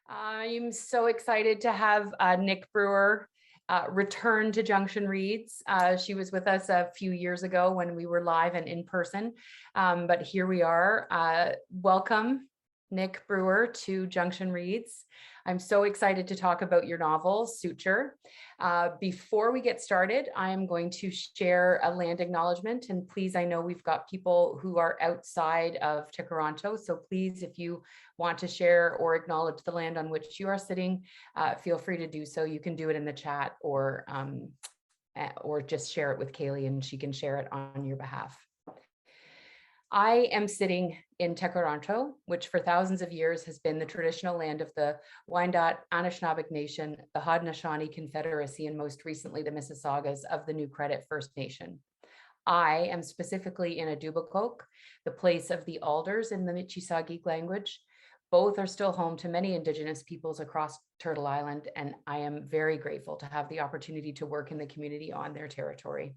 I'm so excited to have Nic Brewer return to Junction Reads. She was with us a few years ago when we were live and in person, but here we are. Welcome, Nic Brewer, to Junction Reads. I'm so excited to talk about your novel, SUTURE. Before we get started, I am going to share a land acknowledgement, and please, I know we've got people who are outside of Toronto, so please, if you want to share or acknowledge the land on which you are sitting, feel free to do so. You can do it in the chat or just share it with Kaylee and she can share it on your behalf. I am sitting in Toronto, which for thousands of years has been the traditional land of the Wyandot Anishinaabeg Nation, the Haudenosaunee Confederacy, and most recently the Mississaugas of the New Credit First Nation. I am specifically in Adubakok, the place of the alders in the Michi-Saagiig language. Both are still home to many Indigenous peoples across Turtle Island, and I am very grateful to have the opportunity to work in the community on their territory.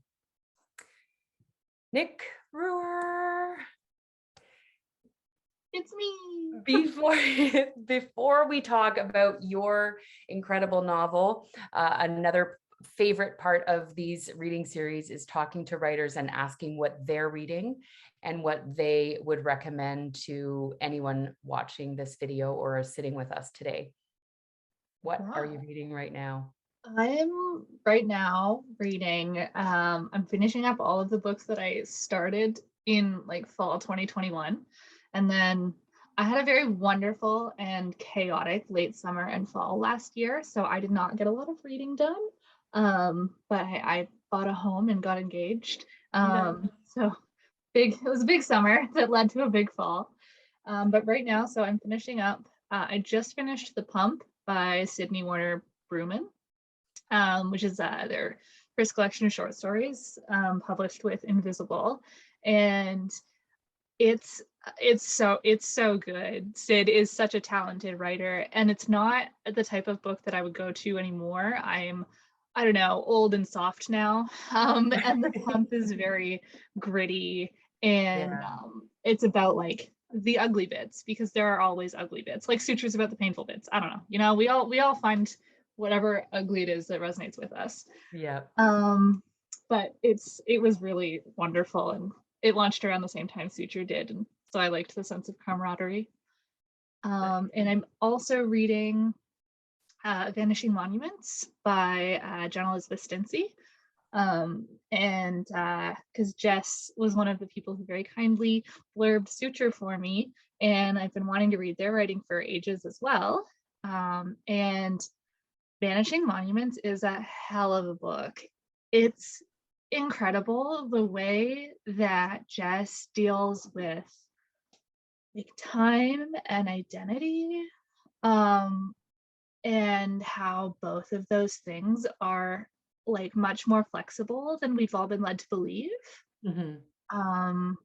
Nic Brewer. It's me. Before we talk about your incredible novel, another favorite part of these reading series is talking to writers and asking what they're reading and what they would recommend to anyone watching this video or sitting with us today. What are you reading right now? I am right now reading, I'm finishing up all of the books that I started in like fall 2021. And then I had a very wonderful and chaotic late summer and fall last year. So I did not get a lot of reading done. But I bought a home and got engaged. So it was a big summer that led to a big fall. But right now, so I'm finishing up, I just finished The Pump by Sydney Warner Brewman, which is their first collection of short stories published with Invisible. And it's so good. Sid is such a talented writer, and it's not the type of book that I would go to anymore. I don't know, old and soft now. And The Pump is very gritty, and it's about like the ugly bits, because there are always ugly bits. Like SUTURE's about the painful bits. I don't know. You know, we all find whatever ugly it is that resonates with us. Yeah. But it was really wonderful, and it launched around the same time SUTURE did, and so I liked the sense of camaraderie. And I'm also reading Vanishing Monuments by Jenna Elizabeth Stincy. And because Jess was one of the people who very kindly blurbed SUTURE for me, and I've been wanting to read their writing for ages as well. And Vanishing Monuments is a hell of a book. It's incredible the way that Jess deals with like time and identity, and how both of those things are like much more flexible than we've all been led to believe. I'm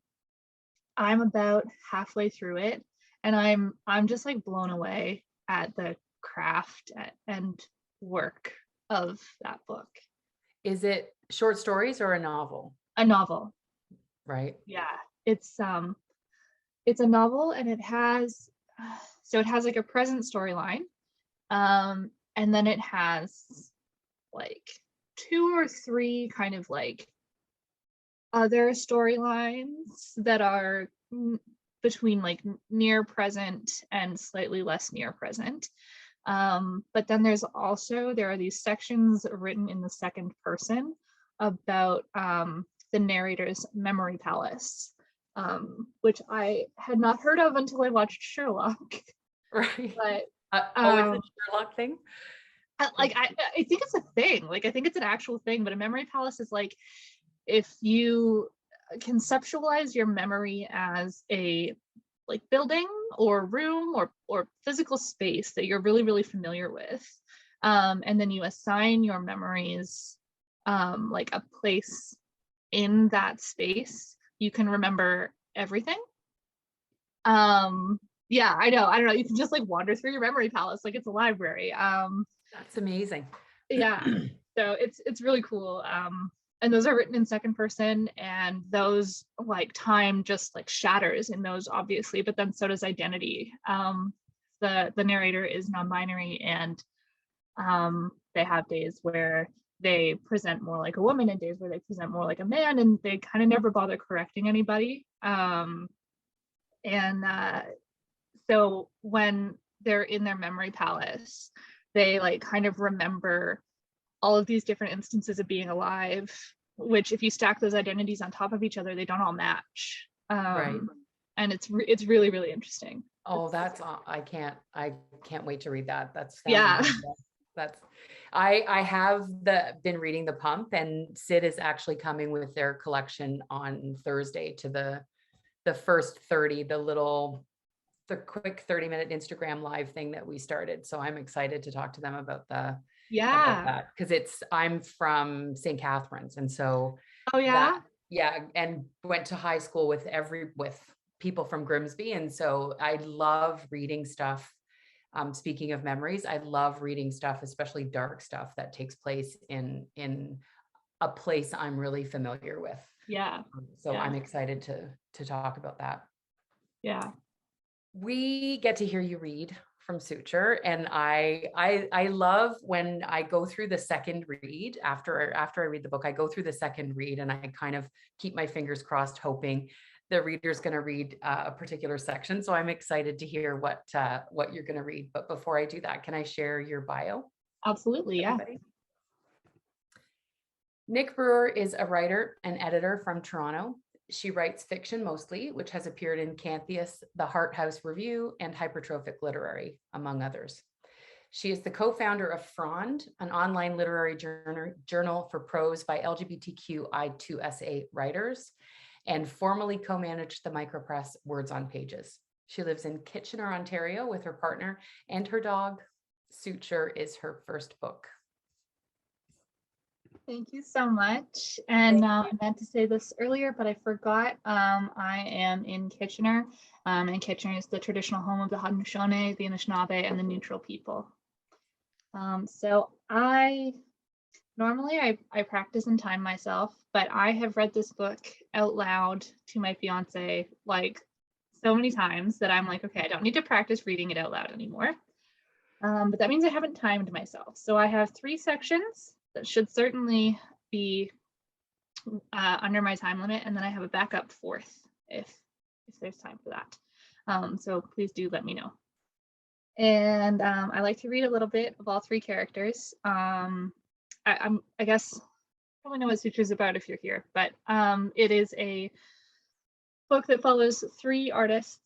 about halfway through it, and I'm just like blown away at the craft and work of that book. Is it short stories or a novel? A novel. Right. Yeah, it's a novel, and it has like a present storyline, and then it has like 2 or 3 kind of like other storylines that are between like near present and slightly less near present. But then there are these sections written in the second person about the narrator's memory palace, which I had not heard of until I watched Sherlock. Right. But it's a Sherlock thing? I think it's a thing. Like, I think it's an actual thing, but a memory palace is like if you conceptualize your memory as a like building or room or physical space that you're really, really familiar with. And then you assign your memories like a place in that space, you can remember everything. Yeah, I don't know. You can just like wander through your memory palace like it's a library. That's amazing. Yeah, so it's really cool. And those are written in second person, and those like time just like shatters in those, obviously, but then so does identity. the narrator is non-binary, and they have days where they present more like a woman and days where they present more like a man, and they kind of never bother correcting anybody. So when they're in their memory palace, they like kind of remember all of these different instances of being alive, which if you stack those identities on top of each other, they don't all match. Right. And it's really, really interesting. Oh, that's, I can't wait to read that. That's Yeah. That's, I have been reading The Pump, and Sid is actually coming with their collection on Thursday to the first 30, the quick 30-minute Instagram live thing that we started. So I'm excited to talk to them about that, because I'm from St. Catharines, and so and went to high school with people from Grimsby, and so I love reading stuff. Speaking of memories, I love reading stuff, especially dark stuff that takes place in a place I'm really familiar with. So I'm excited to talk about that. We get to hear you read from SUTURE, and I love when I go through the second read. After I read the book, I go through the second read, and I kind of keep my fingers crossed, hoping the reader's going to read a particular section. So I'm excited to hear what you're going to read. But before I do that, can I share your bio? Absolutely, yeah. Nic Brewer is a writer and editor from Toronto. She writes fiction mostly, which has appeared in Cantheus, the Hart House Review, and Hypertrophic Literary, among others. She is the co-founder of Frond, an online literary journal for prose by LGBTQI2SA writers, and formerly co-managed the micropress Words on Pages. She lives in Kitchener, Ontario with her partner and her dog. SUTURE is her first book. Thank you so much. And I meant to say this earlier, but I forgot. I am in Kitchener, and Kitchener is the traditional home of the Haudenosaunee, the Anishinaabe, and the Neutral people. So normally I practice and time myself, but I have read this book out loud to my fiance like so many times that I'm like, okay, I don't need to practice reading it out loud anymore. But that means I haven't timed myself. So I have 3 sections that should certainly be under my time limit, and then I have a backup 4th if there's time for that. So please do let me know. And I like to read a little bit of all 3 characters. I guess probably know what SUTURE is about if you're here, but it is a book that follows 3 artists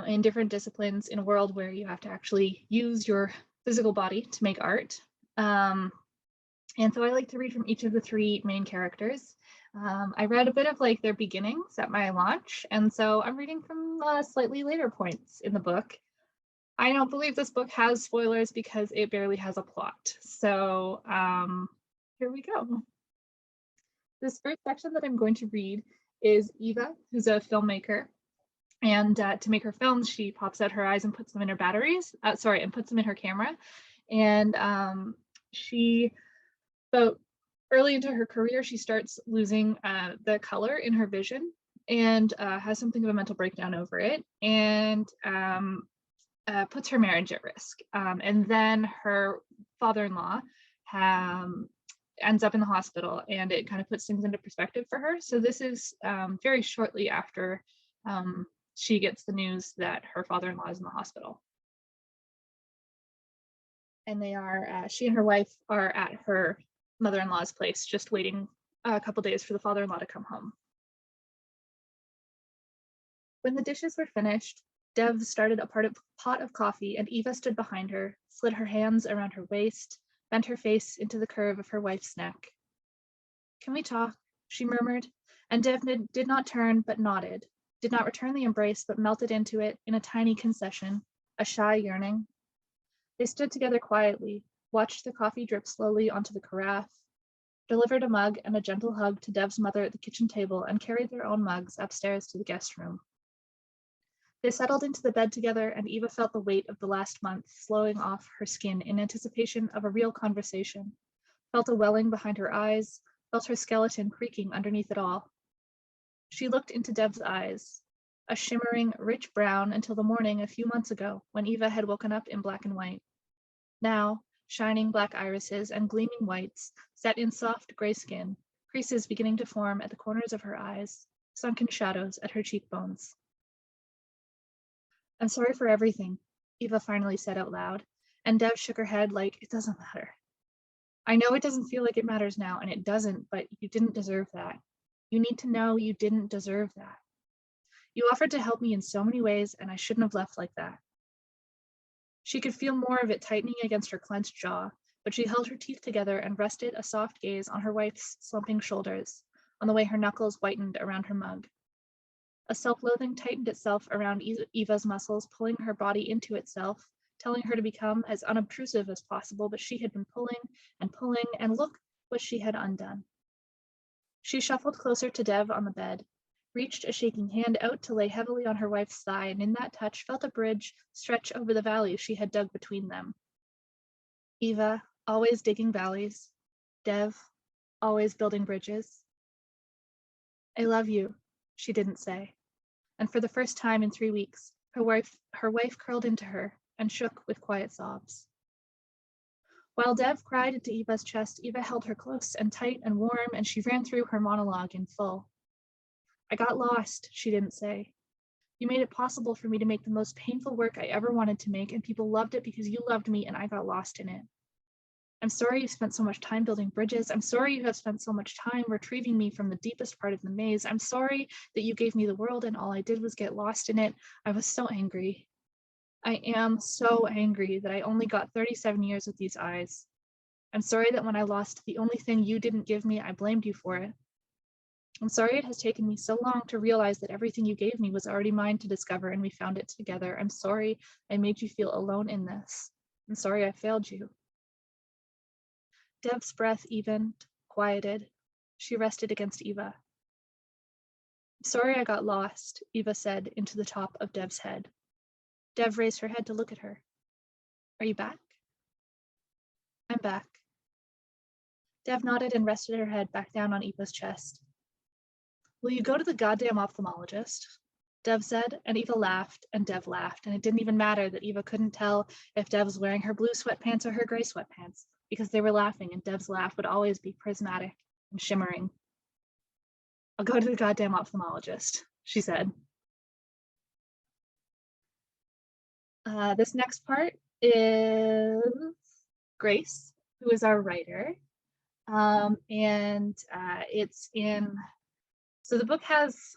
in different disciplines in a world where you have to actually use your physical body to make art. And so I like to read from each of the 3 main characters. I read a bit of like their beginnings at my launch, and so I'm reading from slightly later points in the book. I don't believe this book has spoilers because it barely has a plot. So here we go. This first section that I'm going to read is Eva, who's a filmmaker. And to make her films, she pops out her eyes and puts them in her and puts them in her camera. And so early into her career, she starts losing the color in her vision and has something of a mental breakdown over it, and puts her marriage at risk. And then her father-in-law ends up in the hospital, and it kind of puts things into perspective for her. So this is very shortly after she gets the news that her father-in-law is in the hospital. And she and her wife are at her mother-in-law's place, just waiting a couple days for the father-in-law to come home. When the dishes were finished, Dev started a pot of coffee, and Eva stood behind her, slid her hands around her waist, bent her face into the curve of her wife's neck. "Can we talk?" she murmured, and Dev did not turn but nodded, did not return the embrace but melted into it in a tiny concession, a shy yearning. They stood together quietly, watched the coffee drip slowly onto the carafe, delivered a mug and a gentle hug to Dev's mother at the kitchen table, and carried their own mugs upstairs to the guest room. They settled into the bed together, and Eva felt the weight of the last month flowing off her skin in anticipation of a real conversation, felt a welling behind her eyes, felt her skeleton creaking underneath it all. She looked into Dev's eyes, a shimmering, rich brown until the morning a few months ago when Eva had woken up in black and white. Now, shining black irises and gleaming whites set in soft gray skin, creases beginning to form at the corners of her eyes, sunken shadows at her cheekbones. I'm sorry for everything, Eva finally said out loud, and Dev shook her head like, it doesn't matter. I know it doesn't feel like it matters now, and it doesn't, but you didn't deserve that. You need to know you didn't deserve that. You offered to help me in so many ways, and I shouldn't have left like that. She could feel more of it tightening against her clenched jaw, but she held her teeth together and rested a soft gaze on her wife's slumping shoulders, on the way her knuckles whitened around her mug. A self-loathing tightened itself around Eva's muscles, pulling her body into itself, telling her to become as unobtrusive as possible, but she had been pulling, and look what she had undone. She shuffled closer to Dev on the bed, reached a shaking hand out to lay heavily on her wife's thigh, and in that touch felt a bridge stretch over the valley she had dug between them. Eva, always digging valleys. Dev, always building bridges. I love you, she didn't say. And for the first time in 3 weeks, her wife curled into her and shook with quiet sobs. While Dev cried into Eva's chest, Eva held her close and tight and warm, and she ran through her monologue in full. I got lost, she didn't say. You made it possible for me to make the most painful work I ever wanted to make, and people loved it because you loved me and I got lost in it. I'm sorry you spent so much time building bridges. I'm sorry you have spent so much time retrieving me from the deepest part of the maze. I'm sorry that you gave me the world and all I did was get lost in it. I was so angry. I am so angry that I only got 37 years with these eyes. I'm sorry that when I lost the only thing you didn't give me, I blamed you for it. I'm sorry it has taken me so long to realize that everything you gave me was already mine to discover and we found it together. I'm sorry I made you feel alone in this. I'm sorry I failed you. Dev's breath evened, quieted. She rested against Eva. I'm sorry I got lost, Eva said into the top of Dev's head. Dev raised her head to look at her. Are you back? I'm back. Dev nodded and rested her head back down on Eva's chest. Will you go to the goddamn ophthalmologist? Dev said, and Eva laughed, and Dev laughed, and it didn't even matter that Eva couldn't tell if Dev was wearing her blue sweatpants or her gray sweatpants, because they were laughing, and Dev's laugh would always be prismatic and shimmering. I'll go to the goddamn ophthalmologist, she said. This next part is Grace, who is our writer. It's in, so the book has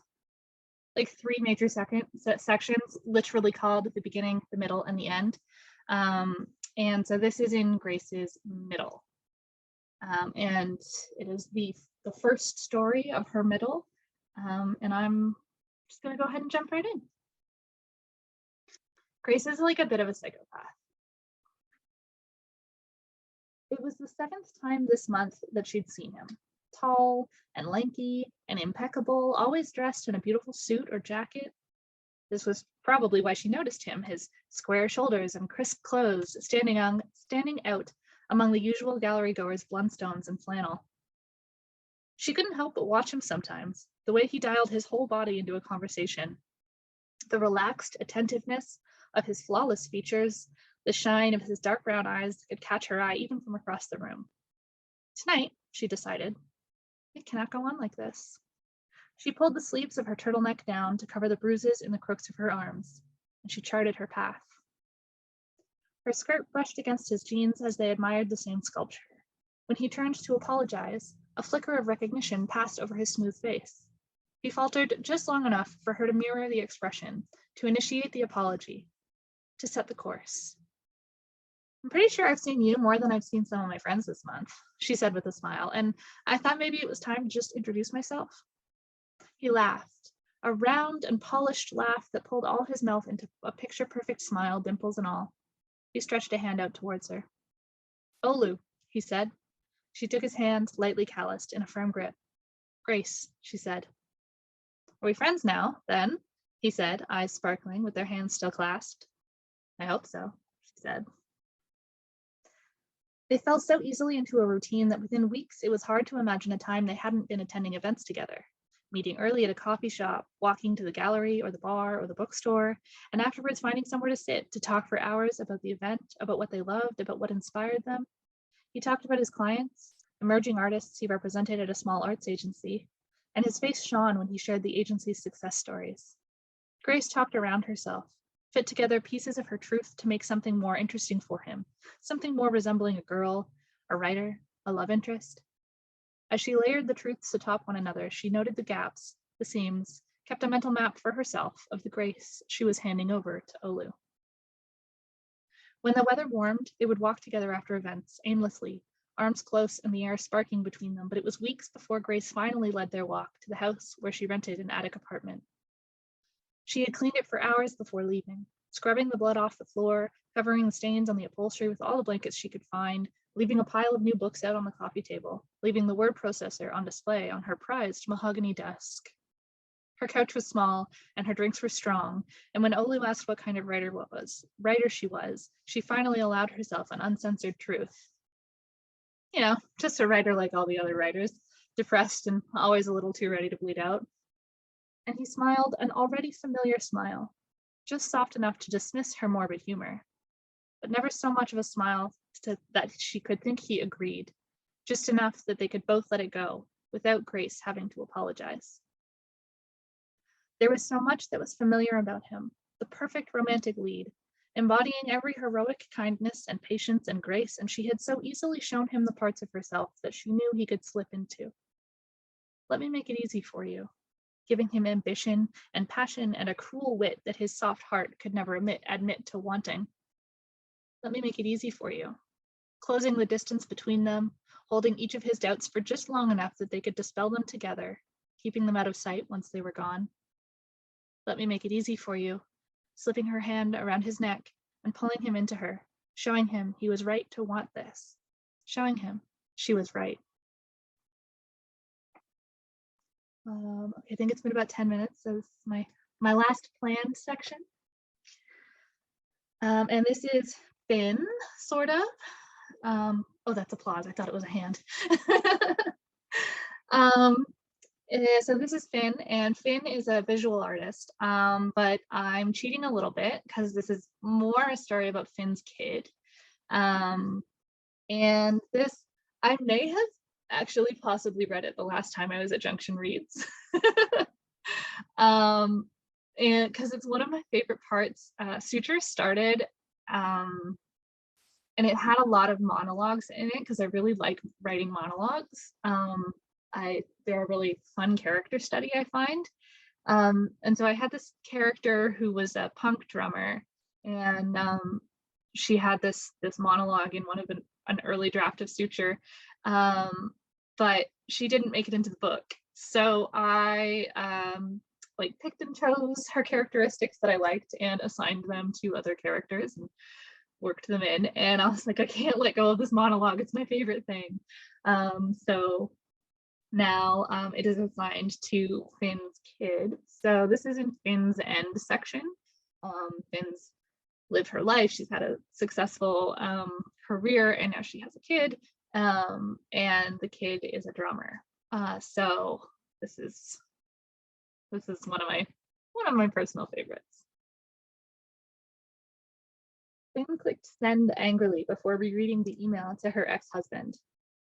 like 3 major sections, literally called the beginning, the middle, and the end. And so this is in Grace's middle. And it is the first story of her middle. And I'm just gonna go ahead and jump right in. Grace is like a bit of a psychopath. It was the 7th time this month that she'd seen him. Tall and lanky and impeccable, always dressed in a beautiful suit or jacket. This was probably why she noticed him, his square shoulders and crisp clothes standing out among the usual gallery goers' Blundstones and flannel. She couldn't help but watch him sometimes, the way he dialed his whole body into a conversation. The relaxed attentiveness of his flawless features, the shine of his dark brown eyes could catch her eye even from across the room. Tonight, she decided, it cannot go on like this. She pulled the sleeves of her turtleneck down to cover the bruises in the crooks of her arms, and she charted her path. Her skirt brushed against his jeans as they admired the same sculpture. When he turned to apologize, a flicker of recognition passed over his smooth face. He faltered just long enough for her to mirror the expression, to initiate the apology, to set the course. I'm pretty sure I've seen you more than I've seen some of my friends this month, she said with a smile, and I thought maybe it was time to just introduce myself. He laughed, a round and polished laugh that pulled all his mouth into a picture-perfect smile, dimples and all. He stretched a hand out towards her. Olu, he said. She took his hand, lightly calloused, in a firm grip. Grace, she said. Are we friends now, then? He said, eyes sparkling, with their hands still clasped. I hope so, she said. They fell so easily into a routine that within weeks it was hard to imagine a time they hadn't been attending events together. meeting early at a coffee shop, walking to the gallery or the bar or the bookstore, and afterwards finding somewhere to sit to talk for hours about the event, about what they loved, about what inspired them. He talked about his clients, emerging artists he represented at a small arts agency, and his face shone when he shared the agency's success stories. Grace talked around herself, fit together pieces of her truth to make something more interesting for him, something more resembling a girl, a writer, a love interest. As she layered the truths atop one another, she noted the gaps, the seams, kept a mental map for herself of the Grace she was handing over to Olu. When the weather warmed, they would walk together after events, aimlessly, arms close and the air sparking between them, but it was weeks before Grace finally led their walk to the house where she rented an attic apartment. She had cleaned it for hours before leaving, scrubbing the blood off the floor, covering the stains on the upholstery with all the blankets she could find, leaving a pile of new books out on the coffee table, leaving the word processor on display on her prized mahogany desk. Her couch was small and her drinks were strong, and when Olu asked what kind of writer she was, she finally allowed herself an uncensored truth. You know, just a writer like all the other writers, depressed and always a little too ready to bleed out. And he smiled an already familiar smile, just soft enough to dismiss her morbid humor, but never so much of a smile that she could think he agreed, just enough that they could both let it go without Grace having to apologize. There was so much that was familiar about him, the perfect romantic lead, embodying every heroic kindness and patience and grace, and she had so easily shown him the parts of herself that she knew he could slip into. Let me make it easy for you, giving him ambition and passion and a cruel wit that his soft heart could never admit to wanting. Let me make it easy for you, closing the distance between them, holding each of his doubts for just long enough that they could dispel them together, keeping them out of sight once they were gone. Let me make it easy for you, slipping her hand around his neck and pulling him into her, showing him he was right to want this, showing him she was right. Okay, I think it's been about 10 minutes, so this is my last planned section. And this is Finn, sort of. Oh, that's applause. I thought it was a hand. So this is Finn, and Finn is a visual artist, but I'm cheating a little bit because this is more a story about Finn's kid. And this, I may have actually possibly read it the last time I was at Junction Reads. And because it's one of my favorite parts. SUTURE started, and it had a lot of monologues in it because I really like writing monologues. They're a really fun character study, I find. And so I had this character who was a punk drummer, and she had this monologue in one of an early draft of SUTURE, but she didn't make it into the book. So I picked and chose her characteristics that I liked and assigned them to other characters and worked them in. And I was like, I can't let go of this monologue. It's my favorite thing. So now it is assigned to Finn's kid. So this is in Finn's end section. Finn's lived her life. She's had a successful career, and now she has a kid, and the kid is a drummer. So this is one of my personal favorites. Finn clicked send angrily before rereading the email to her ex-husband.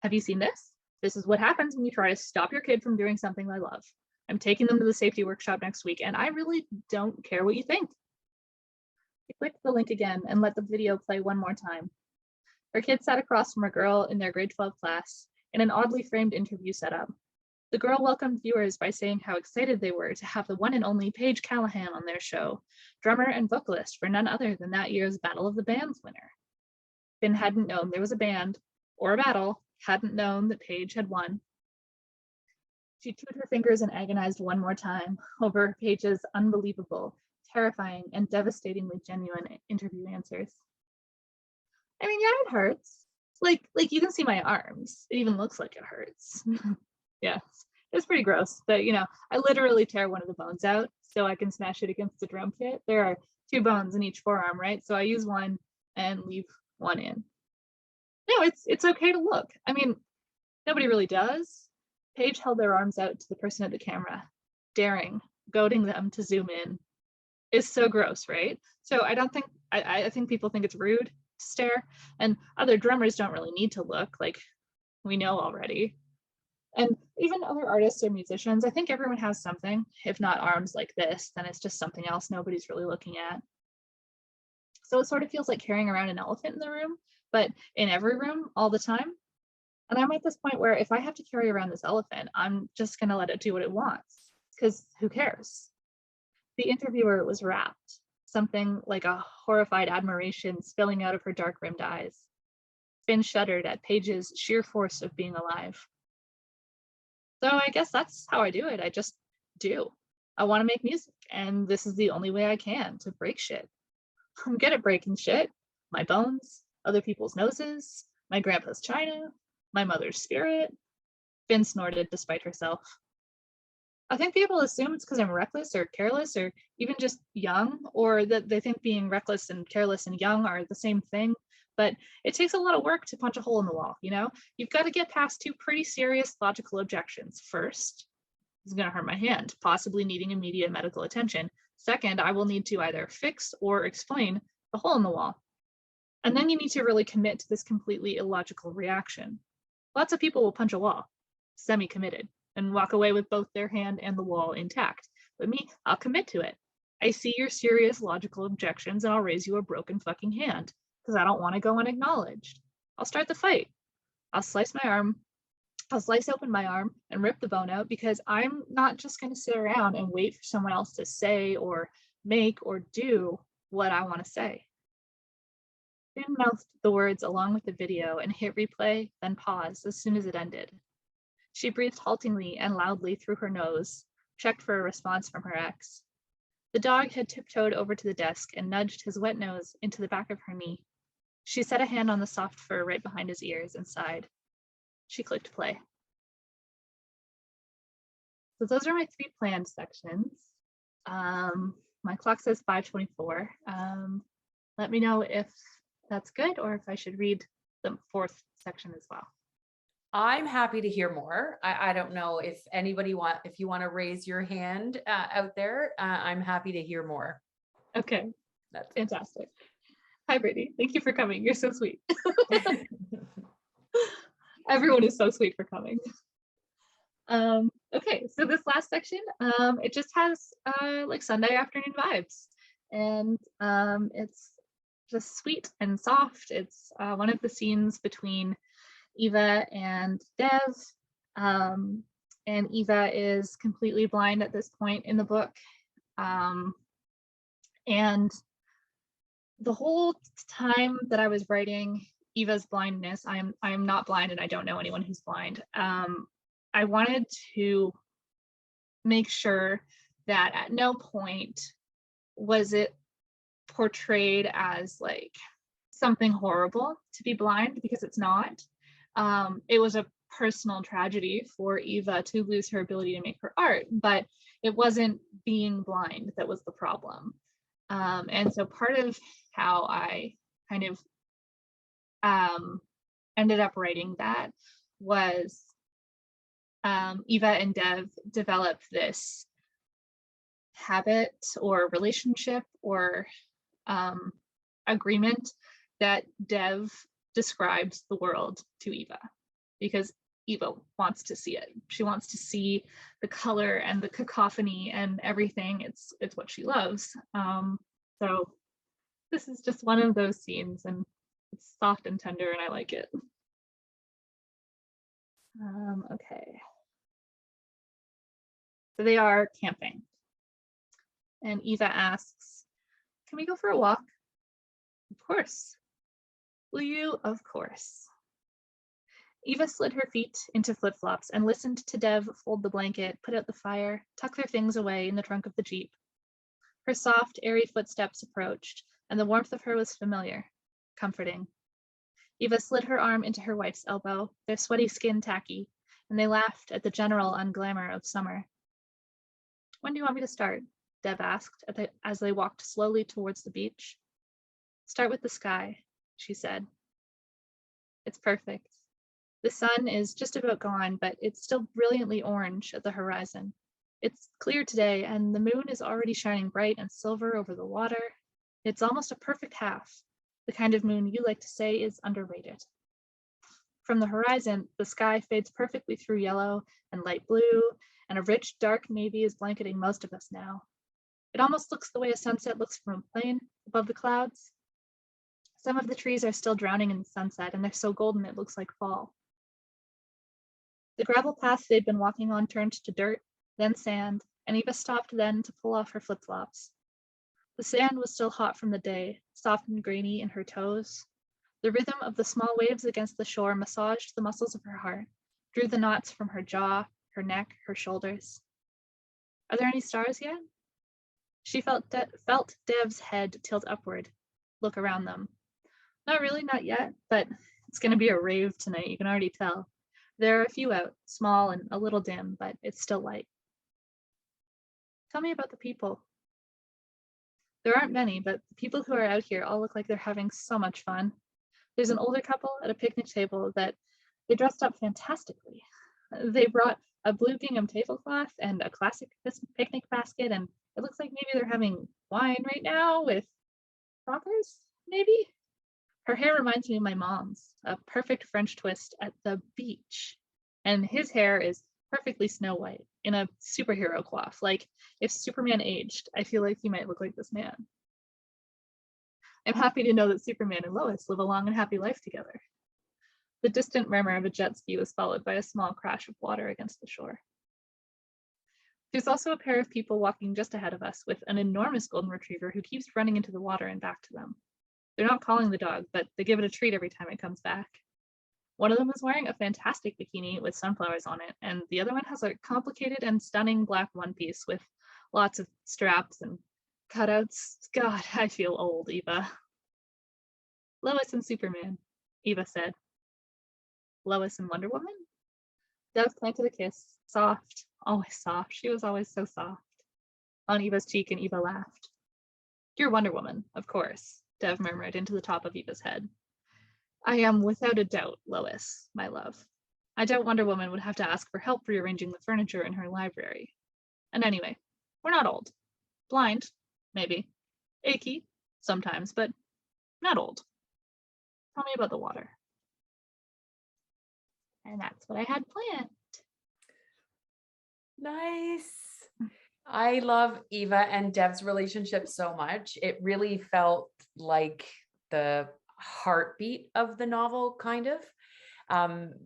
Have you seen this? This is what happens when you try to stop your kid from doing something they love. I'm taking them to the safety workshop next week, and I really don't care what you think. She clicked the link again and let the video play one more time. Her kid sat across from a girl in their grade 12 class in an oddly framed interview setup. The girl welcomed viewers by saying how excited they were to have the one and only Paige Callahan on their show, drummer and vocalist for none other than that year's Battle of the Bands winner. Finn hadn't known there was a band or a battle, hadn't known that Paige had won. She chewed her fingers and agonized one more time over Paige's unbelievable, terrifying, and devastatingly genuine interview answers. I mean, yeah, it hurts. Like you can see my arms. It even looks like it hurts. Yeah, it's pretty gross. But I literally tear one of the bones out so I can smash it against the drum kit. There are 2 bones in each forearm, right? So I use one and leave one in. No, it's okay to look. I mean, nobody really does. Paige held their arms out to the person at the camera, daring, goading them to zoom in. It's so gross, right? So I think people think it's rude to stare, and other drummers don't really need to look, like we know already. And even other artists or musicians, I think everyone has something. If not arms like this, then it's just something else nobody's really looking at. So it sort of feels like carrying around an elephant in the room, but in every room all the time. And I'm at this point where if I have to carry around this elephant, I'm just going to let it do what it wants, because who cares? The interviewer was rapt, something like a horrified admiration spilling out of her dark-rimmed eyes. Finn shuddered at Paige's sheer force of being alive. So I guess that's how I do it. I just do. I want to make music, and this is the only way I can to break shit. I'm good at breaking shit. My bones, other people's noses, my grandpa's china, my mother's spirit. Finn snorted despite herself. I think people assume it's because I'm reckless or careless or even just young, or that they think being reckless and careless and young are the same thing. But it takes a lot of work to punch a hole in the wall, you know? You've got to get past two pretty serious logical objections. First, it's going to hurt my hand, possibly needing immediate medical attention. Second, I will need to either fix or explain the hole in the wall. And then you need to really commit to this completely illogical reaction. Lots of people will punch a wall, semi-committed, and walk away with both their hand and the wall intact. But me, I'll commit to it. I see your serious logical objections and I'll raise you a broken fucking hand because I don't want to go unacknowledged. I'll start the fight. I'll slice open my arm and rip the bone out because I'm not just going to sit around and wait for someone else to say or make or do what I want to say. Finn mouthed the words along with the video and hit replay, then paused as soon as it ended. She breathed haltingly and loudly through her nose, checked for a response from her ex. The dog had tiptoed over to the desk and nudged his wet nose into the back of her knee. She set a hand on the soft fur right behind his ears and sighed. She clicked play. So those are my 3 planned sections. My clock says 5:24. Let me know if that's good or if I should read the 4th section as well. I'm happy to hear more. I don't know if if you want to raise your hand out there, I'm happy to hear more. Okay, that's fantastic. Hi, Brittany. Thank you for coming. You're so sweet. Everyone is so sweet for coming. Okay, so this last section, it just has like Sunday afternoon vibes, and it's just sweet and soft. It's one of the scenes between Eva and Dev, and Eva is completely blind at this point in the book, and the whole time that I was writing Eva's blindness, I am not blind and I don't know anyone who's blind. I wanted to make sure that at no point was it portrayed as like something horrible to be blind, because it's not. It was a personal tragedy for Eva to lose her ability to make her art, but it wasn't being blind that was the problem. And so part of how I kind of ended up writing that was Eva and Dev developed this habit or relationship or agreement that Dev describes the world to Eva, because Eva wants to see it. She wants to see the color and the cacophony and everything. It's what she loves. So this is just one of those scenes, and it's soft and tender, and I like it. Okay. So they are camping, and Eva asks, "Can we go for a walk?" "Of course." "Will you?" "Of course." Eva slid her feet into flip-flops and listened to Dev fold the blanket, put out the fire, tuck their things away in the trunk of the Jeep. Her soft, airy footsteps approached, and the warmth of her was familiar, comforting. Eva slid her arm into her wife's elbow, their sweaty skin tacky, and they laughed at the general unglamour of summer. "When do you want me to start?" Dev asked as they walked slowly towards the beach. "Start with the sky," she said. "It's perfect." The sun is just about gone, but it's still brilliantly orange at the horizon. It's clear today, and the moon is already shining bright and silver over the water. It's almost a perfect half, the kind of moon you like to say is underrated. From the horizon, the sky fades perfectly through yellow and light blue, and a rich, dark navy is blanketing most of us now. It almost looks the way a sunset looks from a plane above the clouds. Some of the trees are still drowning in the sunset, and they're so golden it looks like fall. The gravel path they'd been walking on turned to dirt, then sand, and Eva stopped then to pull off her flip-flops. The sand was still hot from the day, soft and grainy in her toes. The rhythm of the small waves against the shore massaged the muscles of her heart, drew the knots from her jaw, her neck, her shoulders. Are there any stars yet? She felt Dev's head tilt upward, look around them. Not really, not yet, but it's going to be a rave tonight, you can already tell. There are a few out, small and a little dim, but it's still light. Tell me about the people. There aren't many, but the people who are out here all look like they're having so much fun. There's an older couple at a picnic table that they dressed up fantastically. They brought a blue gingham tablecloth and a classic picnic basket, and it looks like maybe they're having wine right now with frothers, maybe? Her hair reminds me of my mom's, a perfect French twist at the beach. And his hair is perfectly Snow White in a superhero coif. Like if Superman aged, I feel like he might look like this man. I'm happy to know that Superman and Lois live a long and happy life together. The distant murmur of a jet ski was followed by a small crash of water against the shore. There's also a pair of people walking just ahead of us with an enormous golden retriever who keeps running into the water and back to them. They're not calling the dog, but they give it a treat every time it comes back. One of them is wearing a fantastic bikini with sunflowers on it, and the other one has a complicated and stunning black one piece with lots of straps and cutouts. God, I feel old, Eva. Lois and Superman, Eva said. Lois and Wonder Woman? Dev planted a kiss, soft, always soft. She was always so soft. On Eva's cheek, and Eva laughed. You're Wonder Woman, of course, Dev murmured into the top of Eva's head. I am without a doubt, Lois, my love. I doubt Wonder Woman would have to ask for help rearranging the furniture in her library. And anyway, we're not old. Blind, maybe. Achy, sometimes, but not old. Tell me about the water. And that's what I had planned. Nice. I love Eva and Dev's relationship so much. It really felt like the heartbeat of the novel, kind of.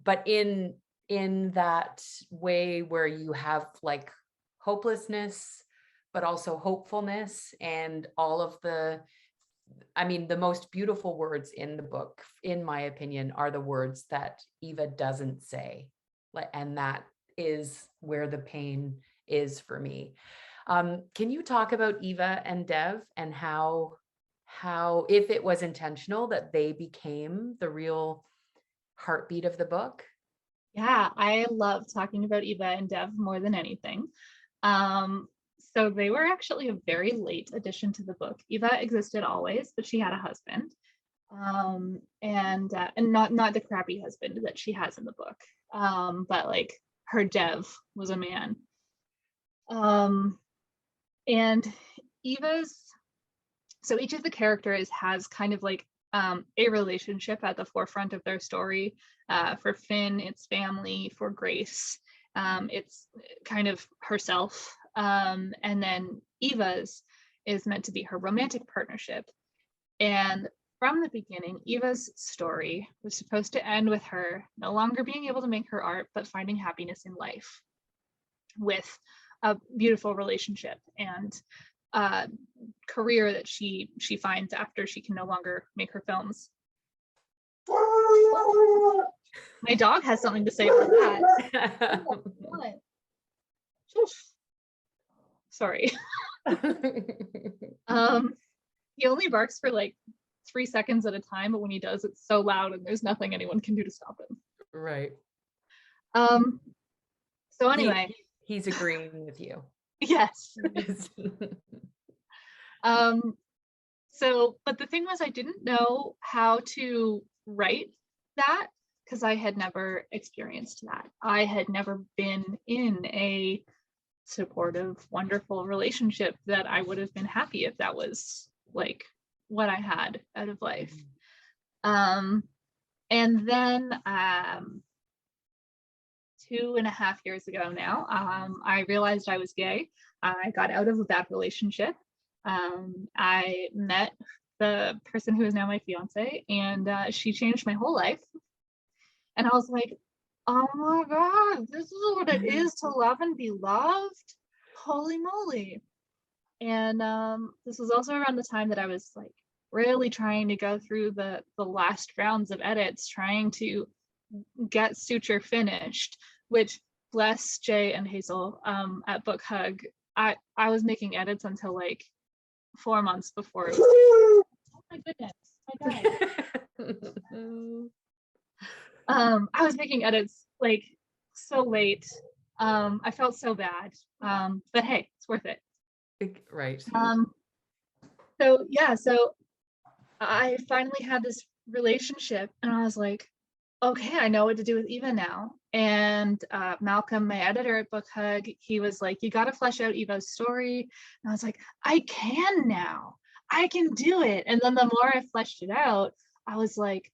But in that way where you have like hopelessness, but also hopefulness, and all of the most beautiful words in the book, in my opinion, are the words that Eva doesn't say. And that is where the pain is for me. Can you talk about Eva and Dev and how if it was intentional that they became the real heartbeat of the book? Yeah, I love talking about Eva and Dev more than anything. So they were actually a very late addition to the book. Eva existed always, but she had a husband, and not the crappy husband that she has in the book, but like her Dev was a man. And so each of the characters has kind of like a relationship at the forefront of their story. For Finn, it's family. For Grace, it's kind of herself. And then Eva's is meant to be her romantic partnership. And from the beginning, Eva's story was supposed to end with her no longer being able to make her art, but finding happiness in life with a beautiful relationship and career that she finds after she can no longer make her films. My dog has something to say about that. What? Sorry. He only barks for like 3 seconds at a time, but when he does, it's so loud and there's nothing anyone can do to stop him. Right. So anyway. He's agreeing with you. Yes. But the thing was, I didn't know how to write that because I had never experienced that. I had never been in a supportive, wonderful relationship that I would have been happy if that was like what I had out of life. And then 2.5 years ago now, I realized I was gay. I got out of a bad relationship. I met the person who is now my fiance, and she changed my whole life. And I was like, oh my God, this is what it is to love and be loved. Holy moly. And this was also around the time that I was like really trying to go through the last rounds of edits, trying to get Suture finished, which bless Jay and Hazel at Book Hug. I was making edits until like 4 months before it was. Oh my goodness, I died. I was making edits like so late. I felt so bad. But hey, it's worth it. Right. So yeah, so I finally had this relationship and I was like, okay, I know what to do with Eva now. And Malcolm, my editor at Book Hug, he was like, you got to flesh out Eva's story. And I was like, I can now. I can do it. And then the more I fleshed it out, I was like,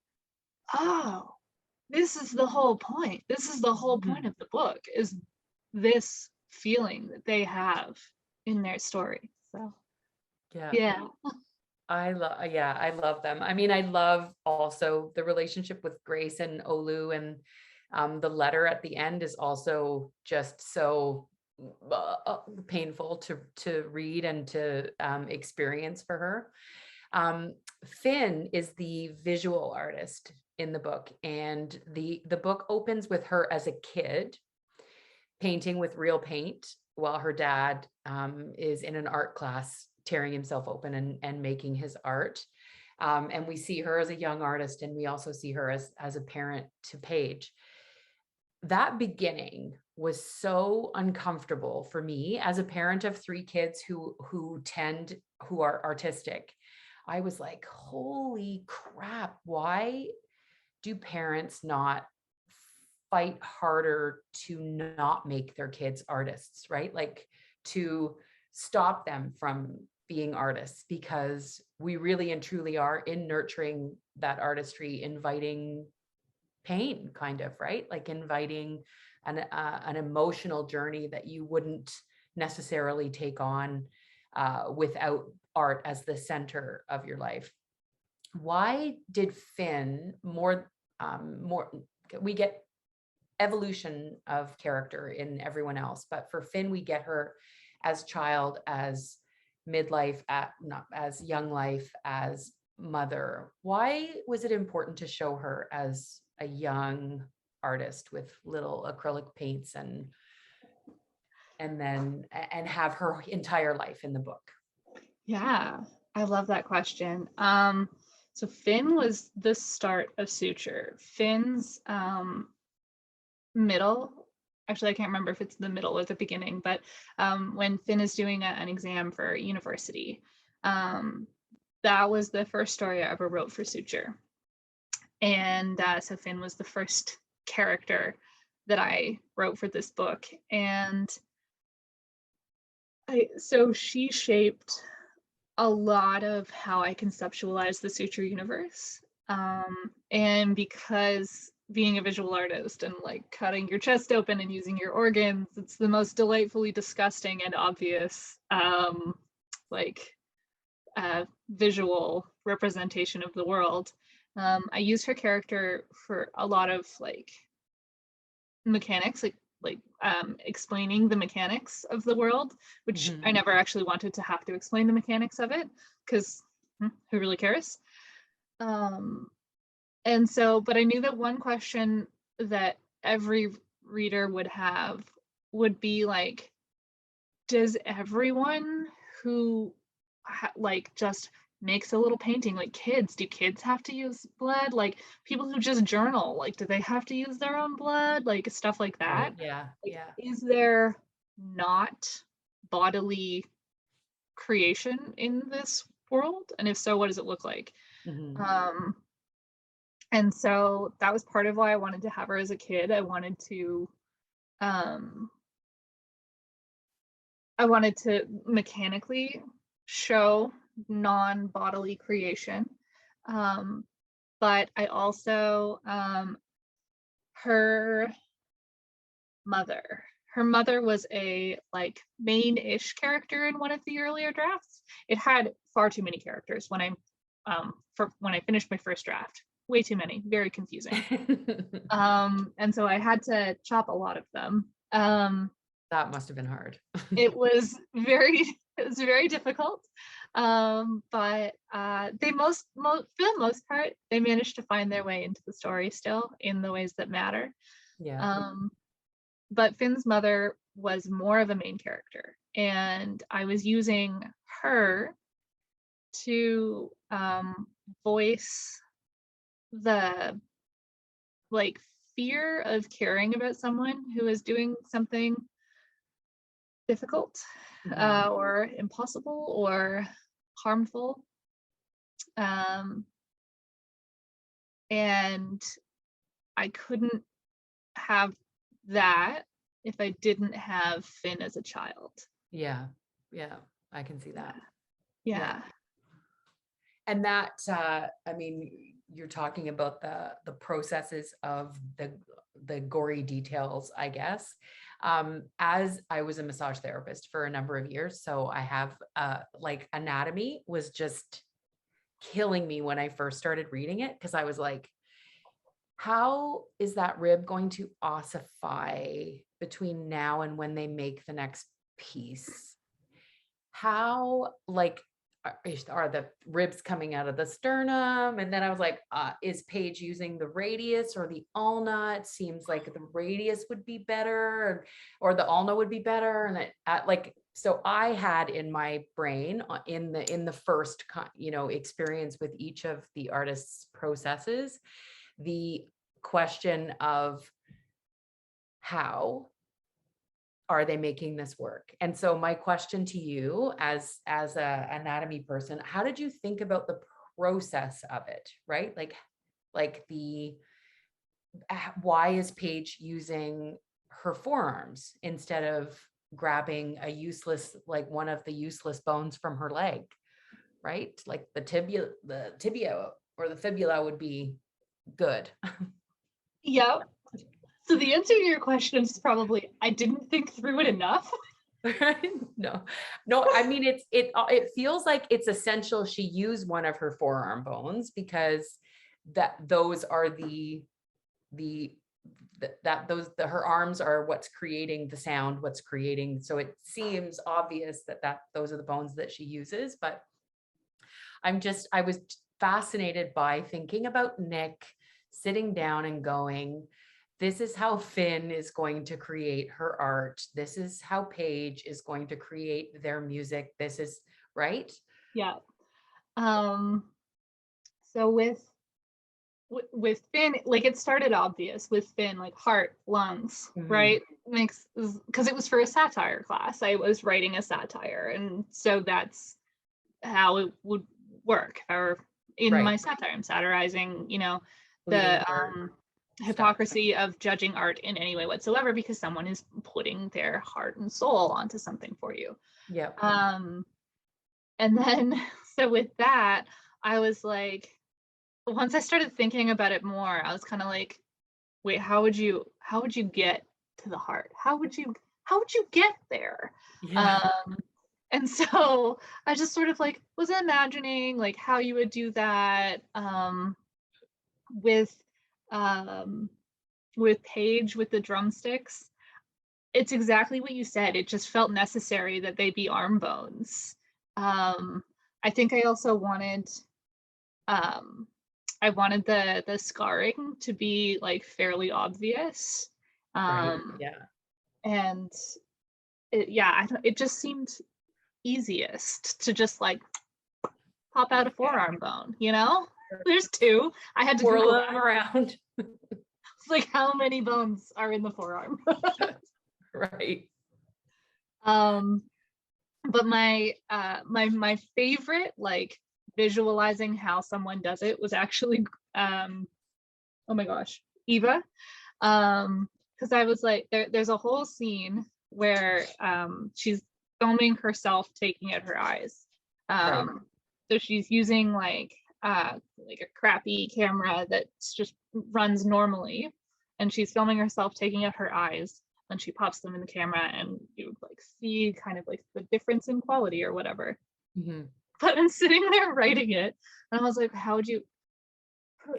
oh, this is the whole point. This is the whole point of the book, is this feeling that they have in their story. So yeah. I love them. I mean, I love also the relationship with Grace and Olu, and the letter at the end is also just so painful to read and to experience for her. Finn is the visual artist in the book, and the book opens with her as a kid painting with real paint while her dad is in an art class tearing himself open and making his art. And we see her as a young artist, and we also see her as a parent to Paige. That beginning was so uncomfortable for me as a parent of 3 kids who are artistic. I was like, holy crap, why do parents not fight harder to not make their kids artists, right? Like to stop them from being artists, because we really and truly are in nurturing that artistry, inviting pain, kind of, right? Like inviting an emotional journey that you wouldn't necessarily take on without art as the center of your life. Why did Finn we get evolution of character in everyone else, but for Finn, we get her as child, as midlife, not as young life, as mother. Why was it important to show her as a young artist with little acrylic paints and have her entire life in the book? Yeah, I love that question. So Finn was the start of Suture. Finn's middle, actually I can't remember if it's the middle or the beginning, but when Finn is doing an exam for university, that was the first story I ever wrote for Suture. And so Finn was the first character that I wrote for this book. And so she shaped a lot of how I conceptualize the Suture universe. And because being a visual artist and like cutting your chest open and using your organs, it's the most delightfully disgusting and obvious visual representation of the world. I used her character for a lot of like mechanics, explaining the mechanics of the world, which I never actually wanted to have to explain the mechanics of it, because who really cares? And so, but I knew that one question that every reader would have would be like, does everyone who just makes a little painting, like kids, do kids have to use blood? Like people who just journal, like do they have to use their own blood? Like stuff like that. Yeah. Is there not bodily creation in this world? And if so, what does it look like? And so that was part of why I wanted to have her as a kid. Um, I wanted to mechanically show non-bodily creation. But I also, her mother was a like main-ish character in one of the earlier drafts. It had far too many characters when I finished my first draft. Way too many, very confusing. And so I had to chop a lot of them. That must have been hard. It was very difficult. But they for the most part, they managed to find their way into the story still in the ways that matter. Yeah. But Finn's mother was more of a main character, and I was using her to voice the like fear of caring about someone who is doing something difficult or impossible or harmful. And I couldn't have that if I didn't have Finn as a child. Yeah. I can see that. Yeah. And that, I mean, you're talking about the processes of the gory details, I guess. As I was a massage therapist for a number of years, so I have like anatomy was just killing me when I first started reading it, because I was like, how is that rib going to ossify between now and when they make the next piece? How, like, are the ribs coming out of the sternum? And then I was like, is Paige using the radius or the ulna? It seems like the radius would be better, or the ulna would be better. And like, so I had in my brain in the first, experience with each of the artist's processes, the question of how are they making this work? And so my question to you as a anatomy person, how did you think about the process of it, right? Like why is Paige using her forearms instead of grabbing like one of the useless bones from her leg, right? Like the tibia or the fibula would be good. Yep. So the answer to your question is probably I didn't think through it enough. No, I mean, it feels like it's essential she use one of her forearm bones, because those are her arms are what's creating the sound, what's creating. So it seems obvious that those are the bones that she uses. But I was fascinated by thinking about Nic sitting down and going, this is how Finn is going to create her art. This is how Paige is going to create their music. This is right. Yeah. So with Finn, like it started obvious with Finn, like heart, lungs, right? Because it was for a satire class. I was writing a satire, and so that's how it would work. Or in my satire, I'm satirizing, the hypocrisy of judging art in any way whatsoever because someone is putting their heart and soul onto something for you. Yeah. And then so with that, I was like, once I started thinking about it more, I was kind of like, wait, how would you get to the heart? How would you get there? Yeah. And so I just sort of like was imagining like how you would do that with Paige with the drumsticks. It's exactly what you said. It just felt necessary that they be arm bones. I think I also wanted the scarring to be like fairly obvious. Right. Yeah. And it just seemed easiest to just like pop out a forearm bone, There's two. I had to twirl them around. It's like, how many bones are in the forearm? Right. But my favorite, like, visualizing how someone does it was actually oh my gosh, Eva. Because I was like, there's a whole scene where she's filming herself taking out her eyes. Right. So she's using like a crappy camera that just runs normally, and she's filming herself taking out her eyes. And she pops them in the camera, and you like see kind of like the difference in quality or whatever. Mm-hmm. But I'm sitting there writing it, and I was like, "How would you?"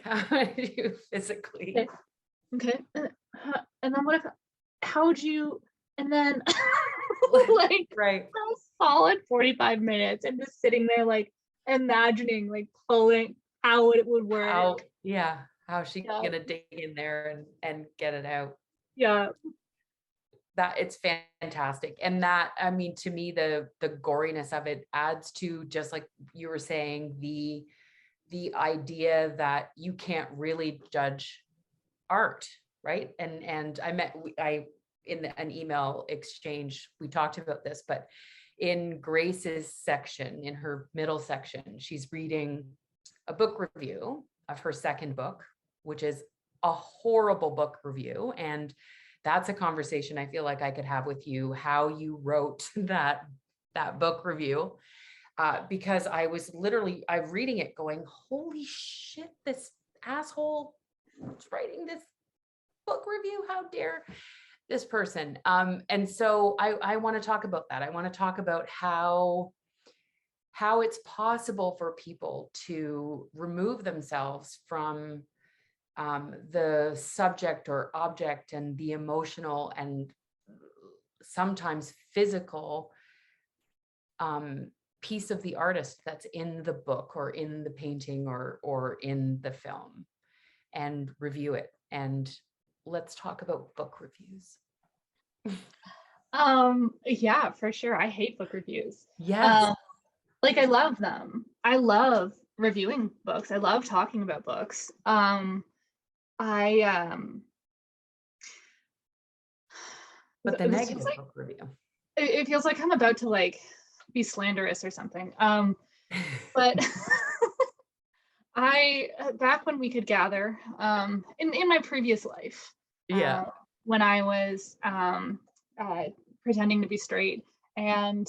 How do you physically? Okay. And then what if, how would you, and then like Right. a solid 45 minutes and just sitting there like imagining like pulling how it would How, work. yeah, how's she Yeah. gonna dig in there and get it out? Yeah. That it's fantastic. And that, I mean, to me, the goriness of it adds to, just like you were saying, the idea that you can't really judge art, right? And I in an email exchange, we talked about this, but in Grace's section, in her middle section, she's reading a book review of her second book, which is a horrible book review. And that's a conversation I feel like I could have with you, how you wrote that book review. Because I was literally, I'm reading it going, holy shit, this asshole is writing this book review. How dare this person? And so I want to talk about that. I want to talk about how it's possible for people to remove themselves from the subject or object and the emotional and sometimes physical piece of the artist that's in the book or in the painting or in the film, and review it. And let's talk about book reviews. Yeah, for sure. I hate book reviews. Yes. Like I love them. I love reviewing books. I love talking about books. I But the this feels negative like, book review. it feels like I'm about to like be slanderous or something. But I back when we could gather, in my previous life, Yeah. when I was pretending to be straight and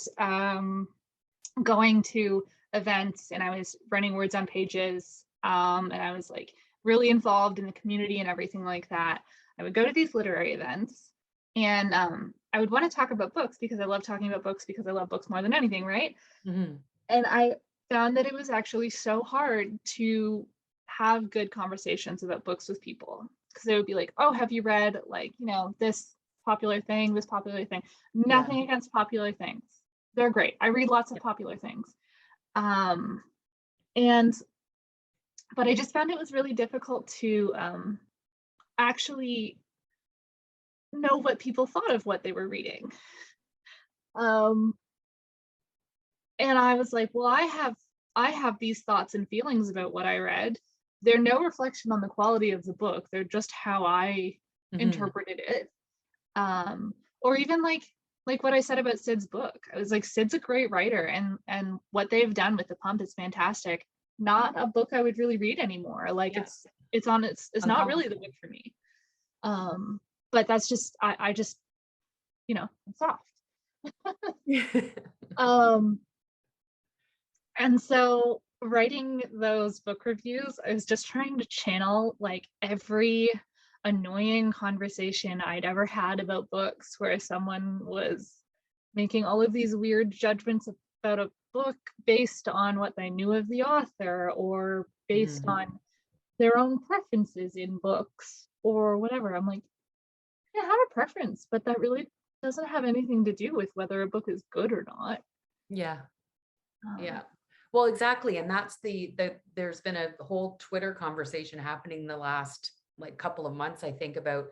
going to events, and I was running words on pages, and I was like really involved in the community and everything like that. I would go to these literary events, and I would want to talk about books because I love talking about books because I love books more than anything, right? Mm-hmm. And I found that it was actually so hard to have good conversations about books with people, because they would be like, oh, have you read like, this popular thing, this popular thing? Nothing Yeah. against popular things. They're great. I read lots of popular things. And but I just found it was really difficult to actually know what people thought of what they were reading. And I was like, well, I have these thoughts and feelings about what I read. They're no reflection on the quality of the book. They're just how I interpreted it. Or even like what I said about Sid's book. I was like, Sid's a great writer, and what they've done with The Pump is fantastic. Not a book I would really read anymore. Like Yeah. it's not really the book for me. But that's just I just, I'm soft. And so writing those book reviews, I was just trying to channel like every annoying conversation I'd ever had about books, where someone was making all of these weird judgments about a book based on what they knew of the author, or based on their own preferences in books or whatever. I'm like, I have a preference, but that really doesn't have anything to do with whether a book is good or not. Yeah. Yeah. Well, exactly. And that's there's been a whole Twitter conversation happening the last like couple of months, I think, about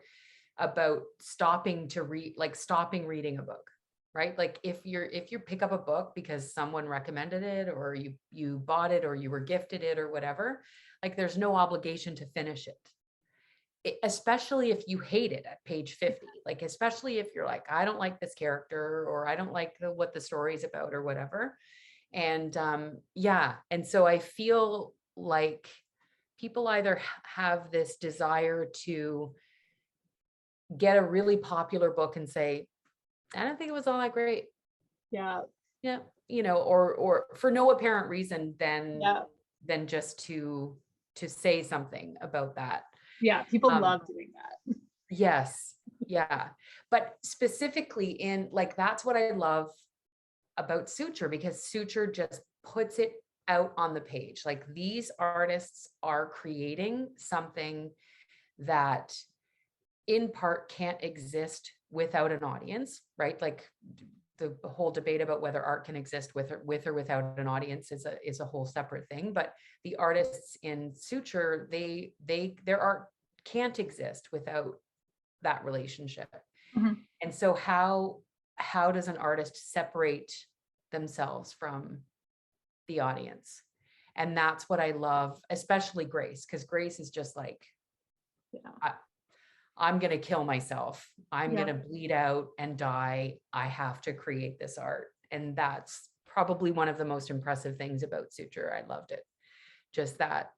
stopping to read, like stopping reading a book, right? Like if you pick up a book because someone recommended it, or you bought it, or you were gifted it, or whatever, like there's no obligation to finish it, especially if you hate it at page 50, like especially if you're like, I don't like this character, or I don't like what the story is about, or whatever. And yeah, and so I feel like people either have this desire to get a really popular book and say, I don't think it was all that great. Yeah. Yeah. You know, or for no apparent reason Yeah. than just to say something about that. Yeah. People Um, love doing that. yes. Yeah. But specifically in like, that's what I love about Suture, because Suture just puts it out on the page. Like, these artists are creating something that in part can't exist without an audience, right? Like, the whole debate about whether art can exist with or without an audience is a whole separate thing. But the artists in Suture, their art can't exist without that relationship. Mhm. And so how does an artist separate themselves from the audience? And that's what I love, especially Grace, because Grace is just like, Yeah. I'm going to kill myself. I'm Yeah. going to bleed out and die. I have to create this art. And that's probably one of the most impressive things about Suture. I loved it. Just that,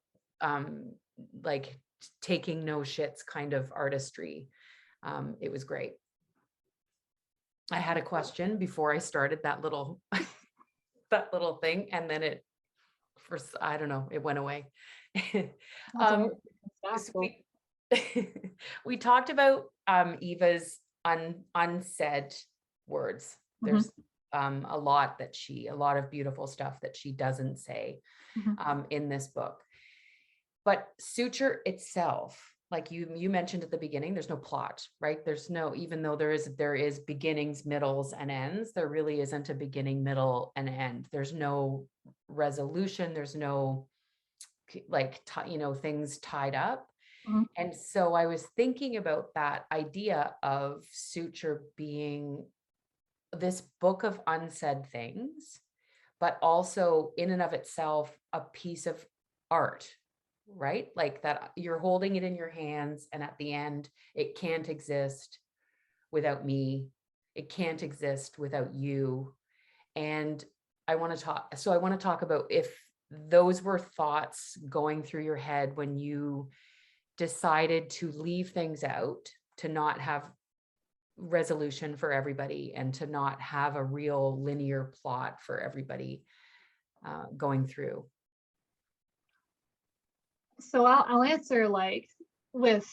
like, taking no shits kind of artistry. It was great. I had a question before I started that little that little thing, and then it, first, I don't know, it went away. That's all So right. we talked about Eva's unsaid words. Mhm. There's a lot of beautiful stuff that she doesn't say Mhm. in this book. But Suture itself, like you mentioned at the beginning, there's no plot, right? There's no, even though there is beginnings, middles, and ends, there really isn't a beginning, middle, and end. There's no resolution. There's no like, things tied up. Mhm. And so I was thinking about that idea of Suture being this book of unsaid things, but also in and of itself a piece of art, right? Like, that you're holding it in your hands, and at the end, it can't exist without me. It can't exist without you. And I want to talk about if those were thoughts going through your head when you decided to leave things out, to not have resolution for everybody, and to not have a real linear plot for everybody going through. So I'll answer like with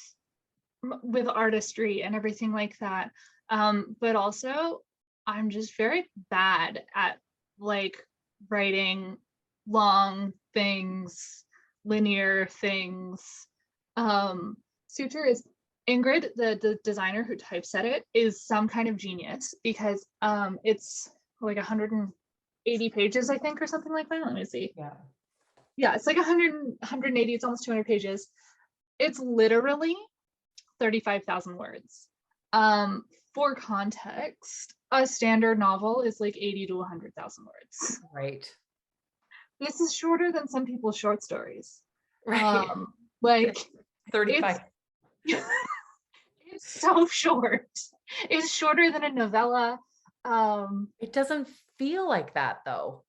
artistry and everything like that. But also I'm just very bad at like writing long things, linear things. Suture is Ingrid, the designer who typeset it, is some kind of genius, because it's like 180 pages, I think, or something like that. Let me see. Yeah, it's like 180, it's almost 200 pages. It's literally 35,000 words. For context, a standard novel is like 80 to 100,000 words. Right. This is shorter than some people's short stories. Right. Like 35. It's so short. It's shorter than a novella. It doesn't feel like that though.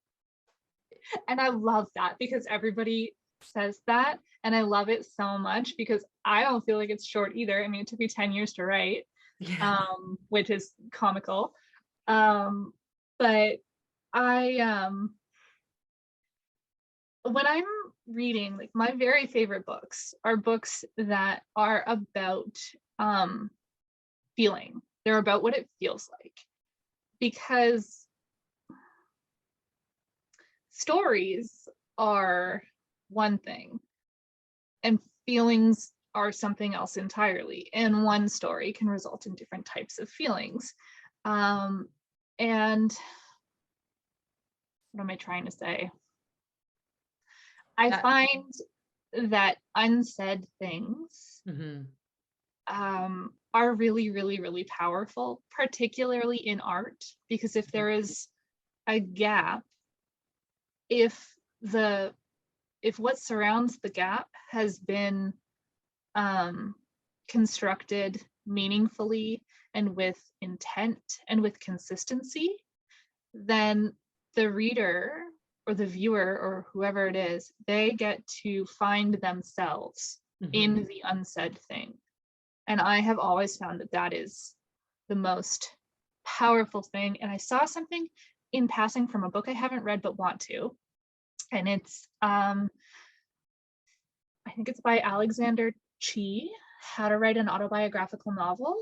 And I love that, because everybody says that, and I love it so much, because I don't feel like it's short either. I mean, it took me 10 years to write, Yeah. which is comical. But I when I'm reading, like, my very favorite books are books that are about feeling. They're about what it feels like, because stories are one thing and feelings are something else entirely. And one story can result in different types of feelings. And what am I trying to say? I find that unsaid things are really, really, really powerful, particularly in art, because if there is a gap, if what surrounds the gap has been constructed meaningfully and with intent and with consistency, then the reader or the viewer or whoever it is, they get to find themselves in the unsaid thing. And I have always found that that is the most powerful thing. And I saw something in passing from a book I haven't read but want to. And it's I think it's by Alexander Chi, How to Write an Autobiographical Novel.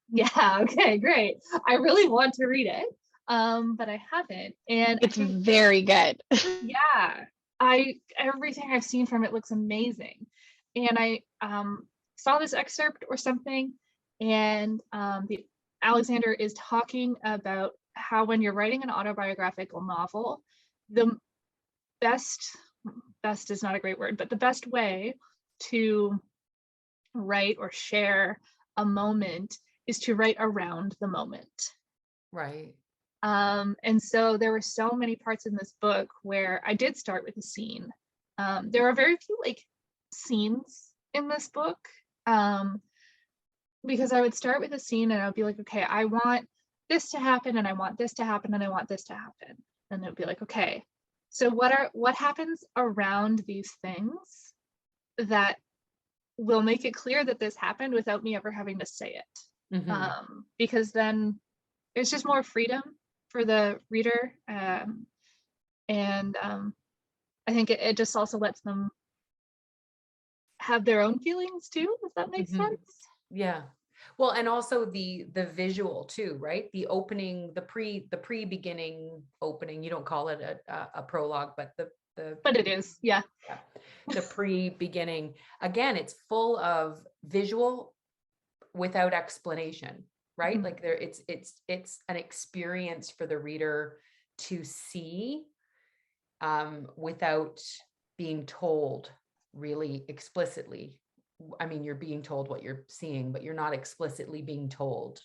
Yeah, okay, great. I really want to read it, but I haven't. And It's very good. yeah, everything I've seen from it looks amazing. And I saw this excerpt or something, and the Alexander is talking about how when you're writing an autobiographical novel, the best is not a great word, but the best way to write or share a moment is to write around the moment. Right. And so there were so many parts in this book where I did start with a scene. There are very few like scenes in this book, because I would start with a scene and I would be like, okay, I want this to happen and I want this to happen and I want this to happen. And it would be like, okay, so what happens around these things that will make it clear that this happened without me ever having to say it? Because then it's just more freedom for the reader. And I think it just also lets them have their own feelings too, if that makes sense. Yeah. Well, and also the visual too, right? The opening, the pre-beginning opening, you don't call it a prologue, but but it is, yeah. The pre-beginning, again, it's full of visual without explanation, right? Like it's an experience for the reader to see without being told really explicitly. I mean, you're being told what you're seeing, but you're not explicitly being told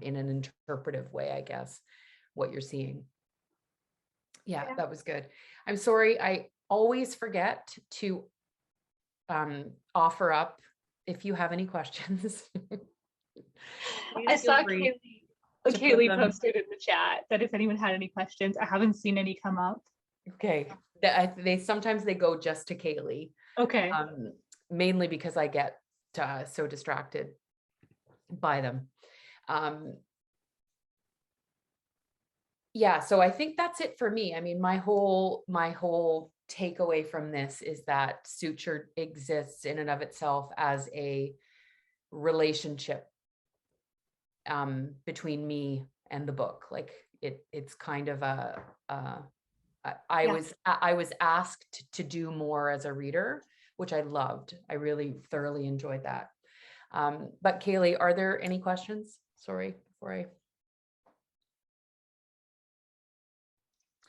in an interpretive way, I guess, what you're seeing. Yeah, that was good. I'm sorry, I always forget to offer up if you have any questions. I saw Kaylee posted in the chat that if anyone had any questions. I haven't seen any come up. Okay, they sometimes they go just to Kaylee. Okay. Mainly because I get so distracted by them. Yeah, so I think that's it for me. I mean, my whole takeaway from this is that suture exists in and of itself as a relationship between me and the book. Like it's kind of I was asked to do more as a reader, which I loved. I really thoroughly enjoyed that. But Kaylee, are there any questions? Sorry, before I.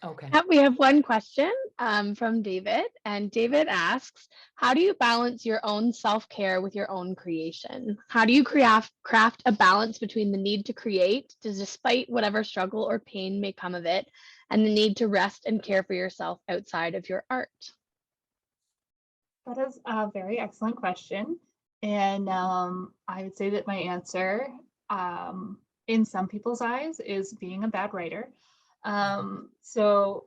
Okay. We have one question from David, and David asks, how do you balance your own self-care with your own creation? How do you craft a balance between the need to create, despite whatever struggle or pain may come of it, and the need to rest and care for yourself outside of your art? That is a very excellent question. And I would say that my answer, in some people's eyes, is being a bad writer. So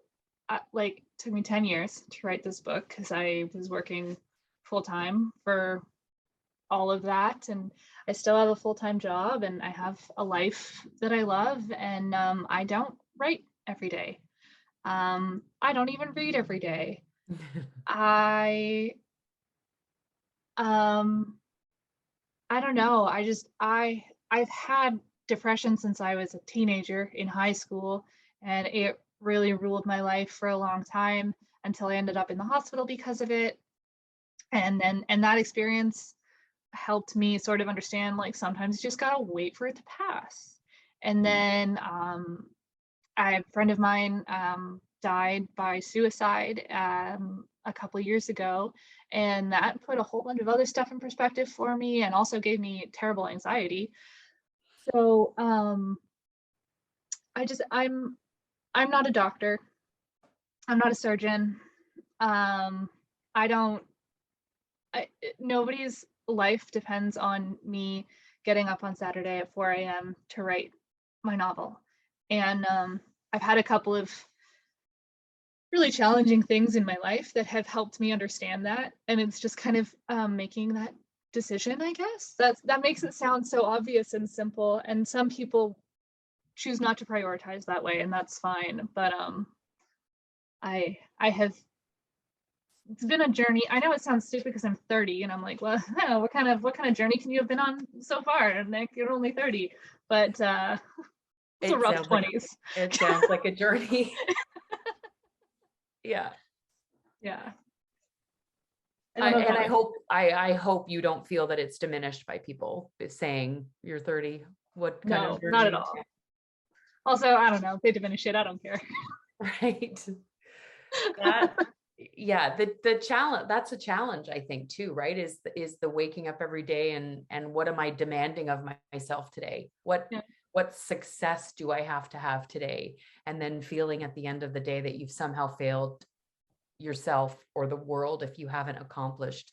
like took me 10 years to write this book because I was working full-time for all of that, and I still have a full-time job and I have a life that I love, and I don't write every day. I don't even read every day. I don't know. I've had depression since I was a teenager in high school, and it really ruled my life for a long time until I ended up in the hospital because of it. And that experience helped me sort of understand, like, sometimes you just gotta wait for it to pass. And then a friend of mine died by suicide a couple of years ago, and that put a whole bunch of other stuff in perspective for me and also gave me terrible anxiety. So I'm not a doctor. I'm not a surgeon. Nobody's life depends on me getting up on Saturday at 4 a.m. to write my novel. And I've had a couple of really challenging things in my life that have helped me understand that. And it's just kind of making that decision, I guess. That makes it sound so obvious and simple. And some people choose not to prioritize that way, and that's fine. But I have, it's been a journey. I know it sounds stupid because I'm 30 and I'm like, well, what kind of journey can you have been on so far? And like, you're only 30, but it's a rough 20s. It sounds like a journey. Yeah. Yeah. I hope you don't feel that it's diminished by people saying you're 30. What kind of journey? Not at all. Also, I don't know, if they diminish it, I don't care. Right. Yeah, the challenge, that's a challenge, I think, too, right? Is the waking up every day and what am I demanding of myself today? What success do I have to have today? And then feeling at the end of the day that you've somehow failed yourself or the world if you haven't accomplished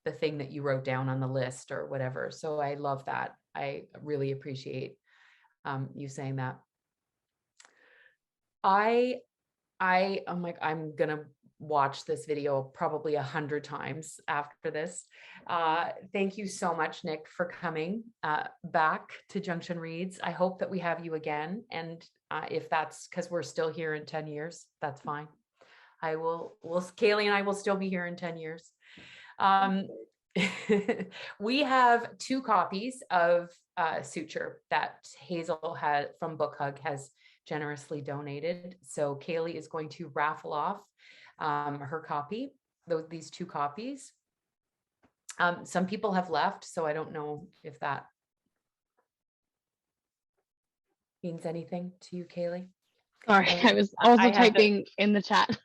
the thing that you wrote down on the list or whatever. So I love that. I really appreciate you saying that. I'm like, I'm gonna watch this video probably 100 times after this. Thank you so much, Nic, for coming back to Junction Reads. I hope that we have you again. And if that's because we're still here in 10 years, that's fine. Kaylee and I will still be here in 10 years. We have 2 copies of SUTURE that Hazel had from Book Hug has generously donated. So Kaylee is going to raffle off her copy, these 2 copies. Some people have left, so I don't know if that means anything to you, Kaylee. Sorry, I was also typing in the chat.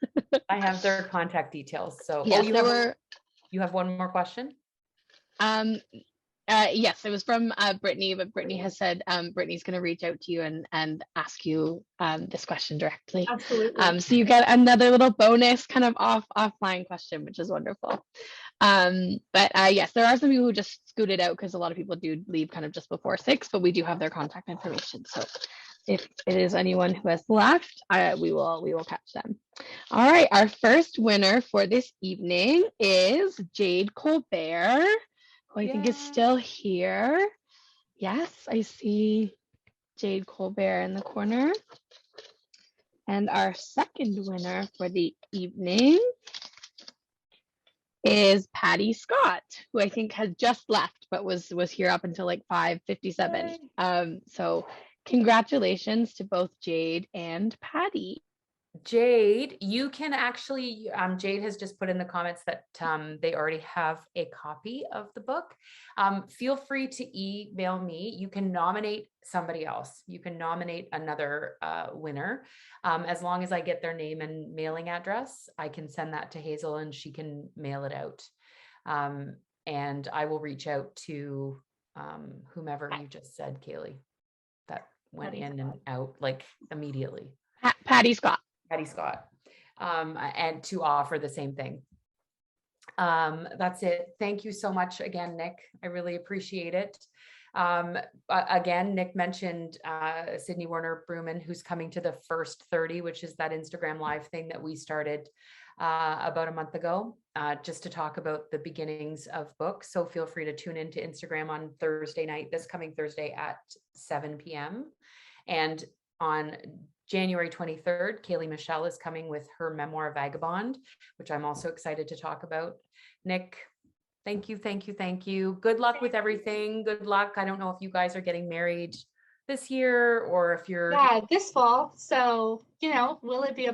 I have their contact details. So yes, you have one more question? Yes, it was from Brittany, but Brittany has said Brittany's going to reach out to you and ask you this question directly. Absolutely. So you get another little bonus kind of offline question, which is wonderful. But yes, there are some people who just scooted out because a lot of people do leave kind of just before 6, but we do have their contact information. So if it is anyone who has left, we will catch them. All right, our first winner for this evening is Jade Colbert, who I think is still here. Yes, I see Jade Colbert in the corner. And our second winner for the evening is Patty Scott, who I think has just left, but was here up until like 5:57. So congratulations to both Jade and Patty. Jade, you can actually, Jade has just put in the comments that they already have a copy of the book. Feel free to email me. You can nominate somebody else. You can nominate another winner. As long as I get their name and mailing address, I can send that to Hazel and she can mail it out. And I will reach out to whomever you just said, Kaylee, that went in and out like immediately. Patty Scott. Patty Scott, and to offer the same thing. That's it. Thank you so much again, Nic. I really appreciate it. Again, Nic mentioned Sydney Warner Brewman, who's coming to the First 30, which is that Instagram live thing that we started about a month ago, just to talk about the beginnings of books. So feel free to tune into Instagram on Thursday night, this coming Thursday at 7 p.m. And on January 23rd, Kaylee Michelle is coming with her memoir Vagabond, which I'm also excited to talk about. Nic, thank you, thank you, thank you. Good luck with everything. Good luck. I don't know if you guys are getting married this year or if you're... Yeah, this fall. So, will it be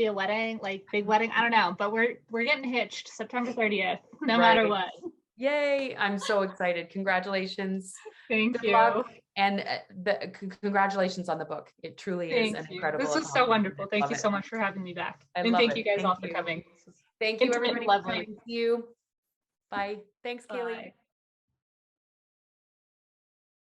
a wedding, like big wedding? I don't know, but we're getting hitched September 30th, no matter what. Yay. I'm so excited. Congratulations. Thank you. Luck. And congratulations on the book. It truly is an incredible. This is so wonderful. Thank you so much for having me back. And thank you guys all for coming. Thank you, everybody. Thank you. Bye. Thanks, Kaylee.